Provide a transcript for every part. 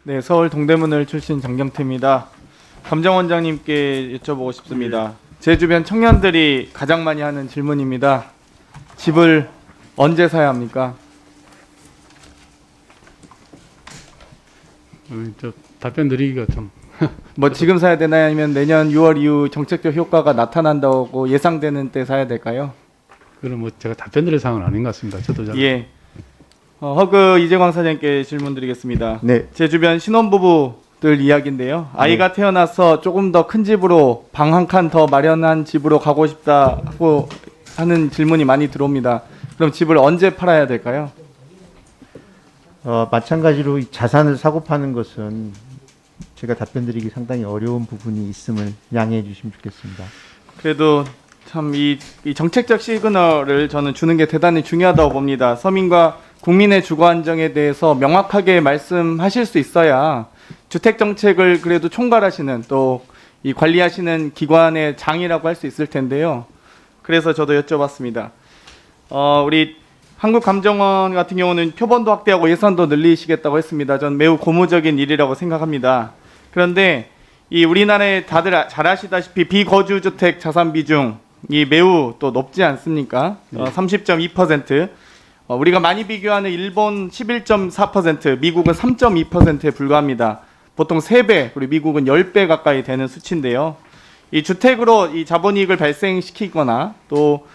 네, 서울 동대문을 출신 장경태입니다. 감정원장님께 여쭤보고 싶습니다. 제 주변 청년들이 가장 많이 하는 질문입니다. 집을 언제 사야 합니까? 저 답변 드리기가 좀 뭐 지금 사야 되나요? 아니면 내년 6월 이후 정책적 효과가 나타난다고 예상되는 때 사야 될까요? 그런 뭐 제가 답변 드릴 상황은 아닌 것 같습니다. 저도 잘 예. 허그 이재광 사장님께 질문 드리겠습니다. 네. 제 주변 신혼부부들 이야기인데요. 아이가 태어나서 조금 더 큰 집으로 방 한 칸 더 마련한 집으로 가고 싶다고 하는 질문이 많이 들어옵니다. 그럼 집을 언제 팔아야 될까요? 마찬가지로 이 자산을 사고 파는 것은 제가 답변드리기 상당히 어려운 부분이 있음을 양해해 주시면 좋겠습니다. 그래도 참 이 정책적 시그널을 저는 주는 게 대단히 중요하다고 봅니다. 서민과 국민의 주거 안정에 대해서 명확하게 말씀하실 수 있어야 주택 정책을 그래도 총괄하시는 또 이 관리하시는 기관의 장이라고 할 수 있을 텐데요. 그래서 저도 여쭤봤습니다. 우리 한국감정원 같은 경우는 표본도 확대하고 예산도 늘리시겠다고 했습니다. 전 매우 고무적인 일이라고 생각합니다. 그런데 이 우리나라에 다들 잘 아시다시피 비거주 주택 자산 비중이 매우 또 높지 않습니까? 30.2%. 우리가 많이 비교하는 일본 11.4%, 미국은 3.2%에 불과합니다. 보통 3배, 그리고 미국은 10배 가까이 되는 수치인데요. 이 주택으로 이 자본이익을 발생시키거나 또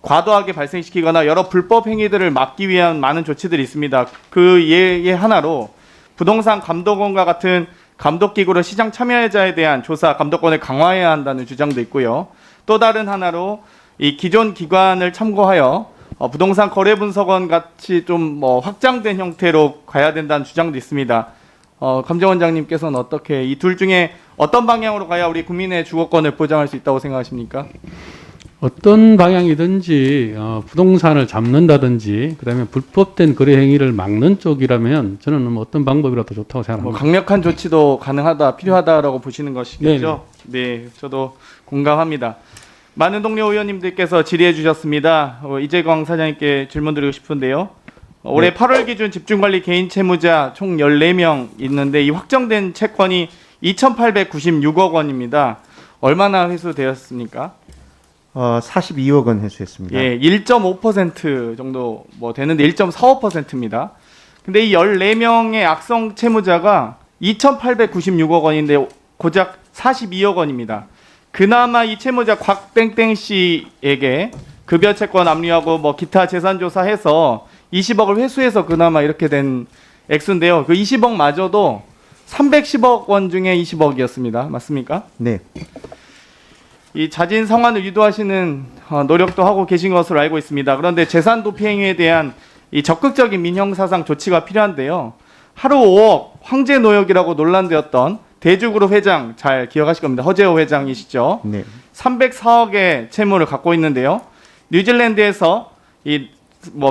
과도하게 발생시키거나 여러 불법 행위들을 막기 위한 많은 조치들이 있습니다. 그 예의 하나로 부동산 감독원과 같은 감독기구로 시장 참여자에 대한 조사 감독권을 강화해야 한다는 주장도 있고요. 또 다른 하나로 이 기존 기관을 참고하여 부동산 거래분석원 같이 좀 확장된 형태로 가야 된다는 주장도 있습니다. 감정원장님께서는 어떻게 이 둘 중에 어떤 방향으로 가야 우리 국민의 주거권을 보장할 수 있다고 생각하십니까? 어떤 방향이든지 부동산을 잡는다든지 그다음에 불법된 거래 행위를 막는 쪽이라면 저는 뭐 어떤 방법이라도 좋다고 생각합니다. 강력한 조치도 가능하다, 필요하다라고 보시는 것이겠죠? 네, 저도 공감합니다. 많은 동료 의원님들께서 질의해 주셨습니다. 이재광 사장님께 질문 드리고 싶은데요. 올해 8월 기준 집중관리 개인 채무자 총 14명 있는데 이 확정된 채권이 2,896억 원입니다. 얼마나 회수되었습니까? 42억 원 회수했습니다. 예, 1.5% 정도 되는데 1.45%입니다. 근데 이 14명의 악성 채무자가 2,896억 원인데 고작 42억 원입니다. 그나마 이 채무자 곽땡땡 씨에게 급여 채권 압류하고 기타 재산 조사해서 20억을 회수해서 그나마 이렇게 된 액수인데요. 그 20억마저도 310억 원 중에 20억이었습니다. 맞습니까? 네. 이 자진 상환을 유도하시는 노력도 하고 계신 것으로 알고 있습니다. 그런데 재산 도피 행위에 대한 이 적극적인 민형사상 조치가 필요한데요. 하루 5억 황제 노역이라고 논란되었던 대주그룹 회장 잘 기억하실 겁니다. 허재호 회장이시죠. 네. 304억의 채무를 갖고 있는데요. 뉴질랜드에서 이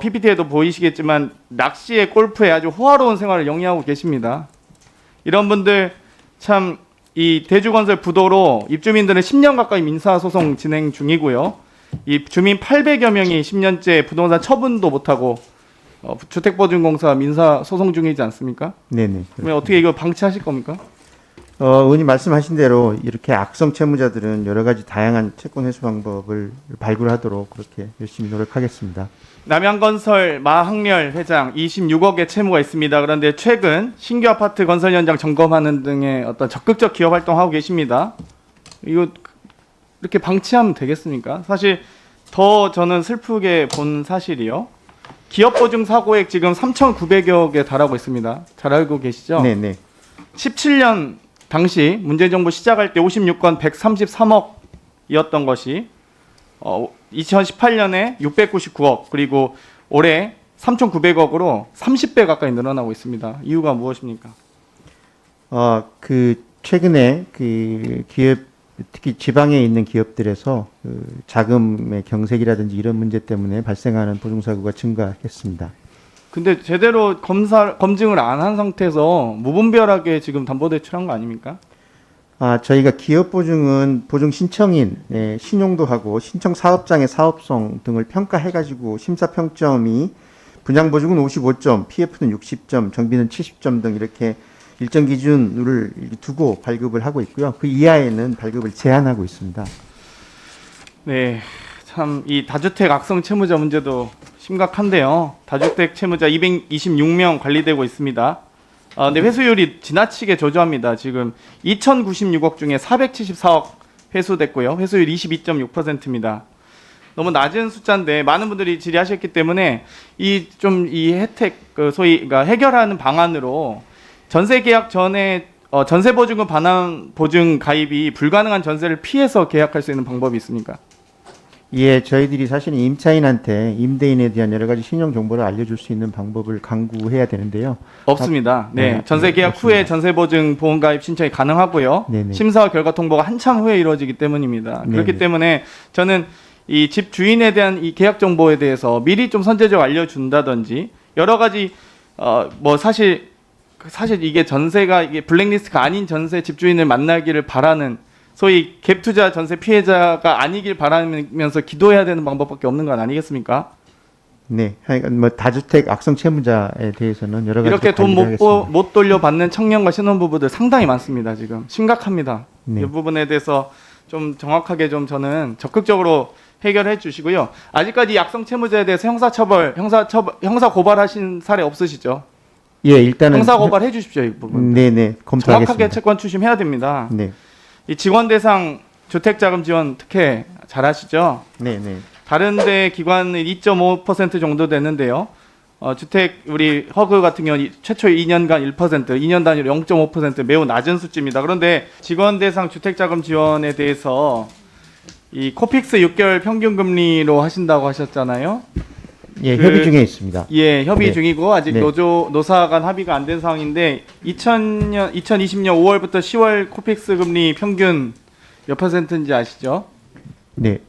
PPT에도 보이시겠지만 낚시에 골프에 아주 호화로운 생활을 영위하고 계십니다. 이런 분들 참 이 대주건설 부도로 입주민들은 10년 가까이 민사소송 진행 중이고요. 이 주민 800여 명이 10년째 부동산 처분도 못하고 주택보증공사 민사소송 중이지 않습니까? 네네. 그러면 어떻게 이거 방치하실 겁니까? 의원님 말씀하신 대로 이렇게 악성 채무자들은 여러 가지 다양한 채권 회수 방법을 발굴하도록 그렇게 열심히 노력하겠습니다. 남양건설 마항렬 회장 26억의 채무가 있습니다. 그런데 최근 신규 아파트 건설 현장 점검하는 등의 어떤 적극적 기업 활동하고 계십니다. 이거 이렇게 방치하면 되겠습니까? 사실 더 저는 슬프게 본 사실이요. 기업 보증 사고액 지금 3,900억에 달하고 있습니다. 잘 알고 계시죠? 네네. 17년 당시 문재정부 시작할 때 56건 133억이었던 것이 2018년에 699억 그리고 올해 3,900억으로 30배 가까이 늘어나고 있습니다. 이유가 무엇입니까? 최근에 기업 특히 지방에 있는 기업들에서 자금의 경색이라든지 이런 문제 때문에 발생하는 보증사고가 증가했습니다. 근데 제대로 검증을 안 한 상태에서 무분별하게 지금 담보대출한 거 아닙니까? 저희가 기업보증은 보증 신청인 신용도 하고 신청 사업장의 사업성 등을 평가해가지고 심사평점이 분양보증은 55점, PF는 60점, 정비는 70점 등 이렇게 일정 기준을 두고 발급을 하고 있고요. 그 이하에는 발급을 제한하고 있습니다. 네, 참 이 다주택 악성 채무자 문제도 심각한데요. 다주택 채무자 226명 관리되고 있습니다. 근데 회수율이 지나치게 저조합니다. 지금 2,096억 중에 474억 회수됐고요. 회수율 22.6%입니다. 너무 낮은 숫자인데 많은 분들이 질의하셨기 때문에 이 혜택 소위 그러니까 해결하는 방안으로 전세 계약 전에 전세 보증금 반환 보증 가입이 불가능한 전세를 피해서 계약할 수 있는 방법이 있습니까? 예, 저희들이 사실은 임차인한테 임대인에 대한 여러 가지 신용 정보를 알려줄 수 있는 방법을 강구해야 되는데요. 없습니다. 네, 네, 전세 계약 없습니다. 후에 전세 보증 보험 가입 신청이 가능하고요. 네네. 심사와 결과 통보가 한참 후에 이루어지기 때문입니다. 그렇기 네네. 때문에 저는 이 집 주인에 대한 이 계약 정보에 대해서 미리 좀 선제적으로 알려준다든지 여러 가지 뭐 사실 이게 전세가 이게 블랙리스트가 아닌 전세 집주인을 만나기를 바라는 소위 갭 투자 전세 피해자가 아니길 바라면서 기도해야 되는 방법밖에 없는 건 아니겠습니까? 네, 하여간 뭐 다주택 악성 채무자에 대해서는 여러 가지 이렇게 돈 관리를 하겠습니다. 못 돌려받는 청년과 신혼부부들 상당히 많습니다. 지금 심각합니다. 네. 이 부분에 대해서 좀 정확하게 좀 저는 적극적으로 해결해 주시고요. 아직까지 악성 채무자에 대해서 형사 고발하신 사례 없으시죠? 예, 일단은 형사 고발해 주십시오. 이 부분. 네네, 검토하겠습니다. 정확하게 채권 추심해야 됩니다. 네, 이 직원 대상 주택자금 지원 특혜 잘 아시죠? 네네. 다른데 기관은 2.5% 정도 되는데요. 주택 우리 허그 같은 경우 최초 2년간 1%, 2년 단위로 0.5% 매우 낮은 수치입니다. 그런데 직원 대상 주택자금 지원에 대해서 이 코픽스 6개월 평균 금리로 하신다고 하셨잖아요. 예, 그- 협의 중에 있습니다. 예, 협의 네. 중이고 아직 네. 노사 간 합의가 안 된 상황인데 2020년 5월부터 10월 코픽스 금리 평균 몇 퍼센트인지 아시죠? 네,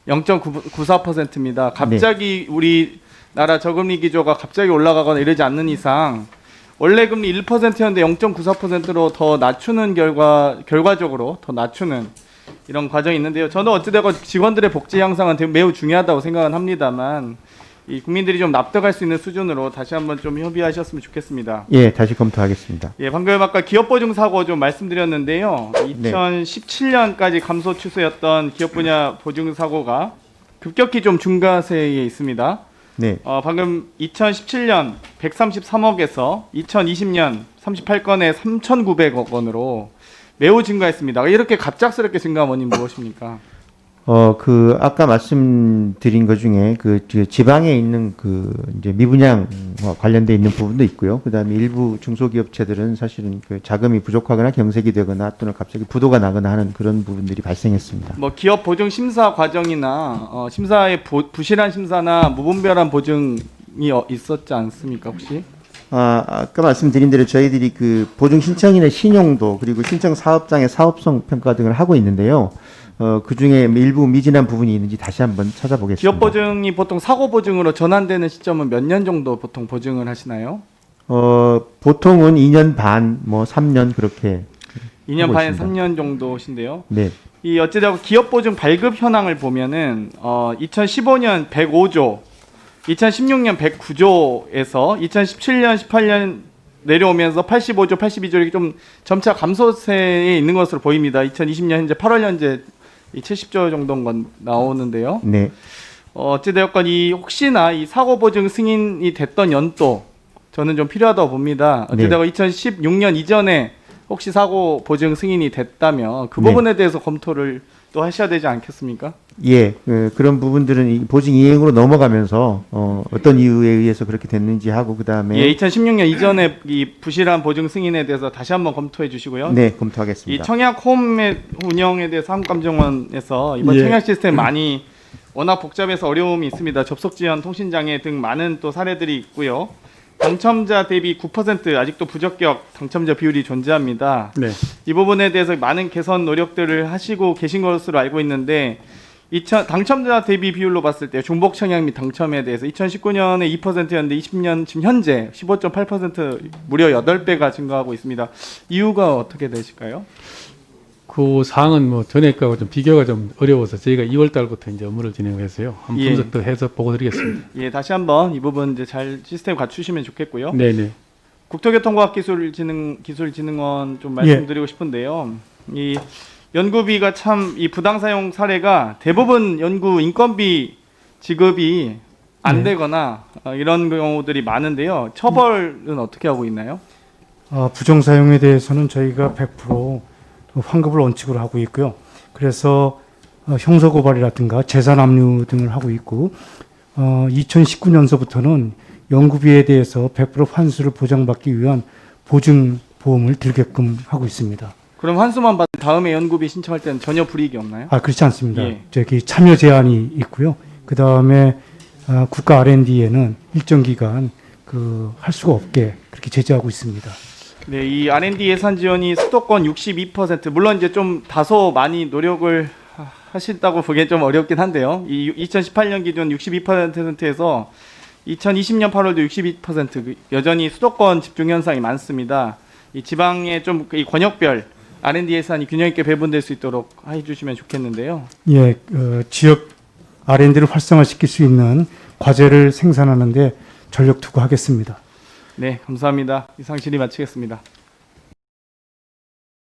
0.94%입니다. 갑자기 우리나라 저금리 기조가 갑자기 올라가거나 이러지 않는 이상 원래 금리 1%였는데 0.94%로 더 낮추는 결과적으로 더 낮추는 이런 과정이 있는데요. 저는 어찌되건 직원들의 복지 향상은 매우 중요하다고 생각은 합니다만 이 국민들이 좀 납득할 수 있는 수준으로 다시 한번 좀 협의하셨으면 좋겠습니다. 예, 다시 검토하겠습니다. 예, 방금 아까 기업 보증 사고 좀 말씀드렸는데요. 네. 2017년까지 감소 추세였던 기업 분야 보증 사고가 급격히 좀 중과세에 있습니다. 네, 방금 2017년 133억에서 2020년 38건에 3,900억 원으로 매우 증가했습니다. 이렇게 갑작스럽게 증가한 원인 무엇입니까? 아까 말씀드린 것 중에 지방에 있는 이제 미분양과 관련돼 있는 부분도 있고요. 그다음에 일부 중소기업체들은 사실은 자금이 부족하거나 경색이 되거나 또는 갑자기 부도가 나거나 하는 그런 부분들이 발생했습니다. 뭐 기업 보증 심사 과정이나 심사의 부실한 심사나 무분별한 보증이 있었지 않습니까, 혹시? 아까 말씀드린 대로 저희들이 보증 신청인의 신용도 그리고 신청 사업장의 사업성 평가 등을 하고 있는데요. 그 중에 일부 미진한 부분이 있는지 다시 한번 찾아보겠습니다. 기업 보증이 보통 사고 보증으로 전환되는 시점은 몇 년 정도 보통 보증을 하시나요? 보통은 2년 반, 3년 그렇게 2년 하고 반에 있습니다. 3년 정도신데요. 네, 이 어찌되고 기업 보증 발급 현황을 보면은 2015년 105조, 2016년 109조에서 2017년, 18년 내려오면서 85조, 82조 이렇게 좀 점차 감소세에 있는 것으로 보입니다. 2020년 현재 8월 현재 70조 정도인 건 나오는데요. 네. 어찌되었건 혹시나 이 사고 보증 승인이 됐던 연도 저는 좀 필요하다고 봅니다. 어찌되건 2016년 이전에 혹시 사고 보증 승인이 됐다면 그 네. 부분에 대해서 검토를 또 하셔야 되지 않겠습니까? 예, 그런 부분들은 이 보증 이행으로 넘어가면서 어떤 이유에 의해서 그렇게 됐는지 하고 그다음에 예, 2016년 이전에 이 부실한 보증 승인에 대해서 다시 한번 검토해 주시고요. 네, 이 검토하겠습니다. 청약 홈의 운영에 대해서 한국감정원에서 이번 예. 청약 시스템 많이 워낙 복잡해서 어려움이 있습니다. 접속 지연, 통신 장애 등 많은 또 사례들이 있고요. 당첨자 대비 9% 아직도 부적격 당첨자 비율이 존재합니다. 네. 이 부분에 대해서 많은 개선 노력들을 하시고 계신 것으로 알고 있는데 당첨자 대비 비율로 봤을 때 중복 청약 및 당첨에 대해서 2019년에 2%였는데 20년 지금 현재 15.8% 무려 8배가 증가하고 있습니다. 이유가 어떻게 되실까요? 그 사항은 뭐 전액하고 좀 비교가 좀 어려워서 저희가 2월 달부터 이제 업무를 진행해서요. 한번 예. 분석 더 해서 보고 드리겠습니다. 예, 다시 한번 이 부분 이제 잘 시스템 갖추시면 좋겠고요. 네네. 국토교통과학기술진흥원 좀 말씀드리고 싶은데요. 이 연구비가 참 이 부당 사용 사례가 대부분 연구 인건비 지급이 안 되거나 이런 경우들이 많은데요. 처벌은 어떻게 하고 있나요? 부정 사용에 대해서는 저희가 100% 환급을 원칙으로 하고 있고요. 그래서 형사 고발이라든가 재산 압류 등을 하고 있고 2019년서부터는 연구비에 대해서 100% 환수를 보장받기 위한 보증 보험을 들게끔 하고 있습니다. 그럼 환수만 받은 다음에 연구비 신청할 때는 전혀 불이익이 없나요? 그렇지 않습니다. 예. 저기 참여 제한이 있고요. 그 다음에 국가 R&D에는 일정 기간 할 수가 없게 그렇게 제재하고 있습니다. 네, 이 R&D 예산 지원이 수도권 62%, 물론 이제 좀 다소 많이 노력을 하신다고 보기엔 좀 어렵긴 한데요. 이 2018년 기준 62%에서 2020년 8월도 62%, 여전히 수도권 집중 현상이 많습니다. 이 지방에 좀 이 권역별 R&D 예산이 균형 있게 배분될 수 있도록 해주시면 좋겠는데요. 예, 지역 R&D를 활성화시킬 수 있는 과제를 생산하는데 전력 투구하겠습니다. 네, 감사합니다. 이상 질의 마치겠습니다.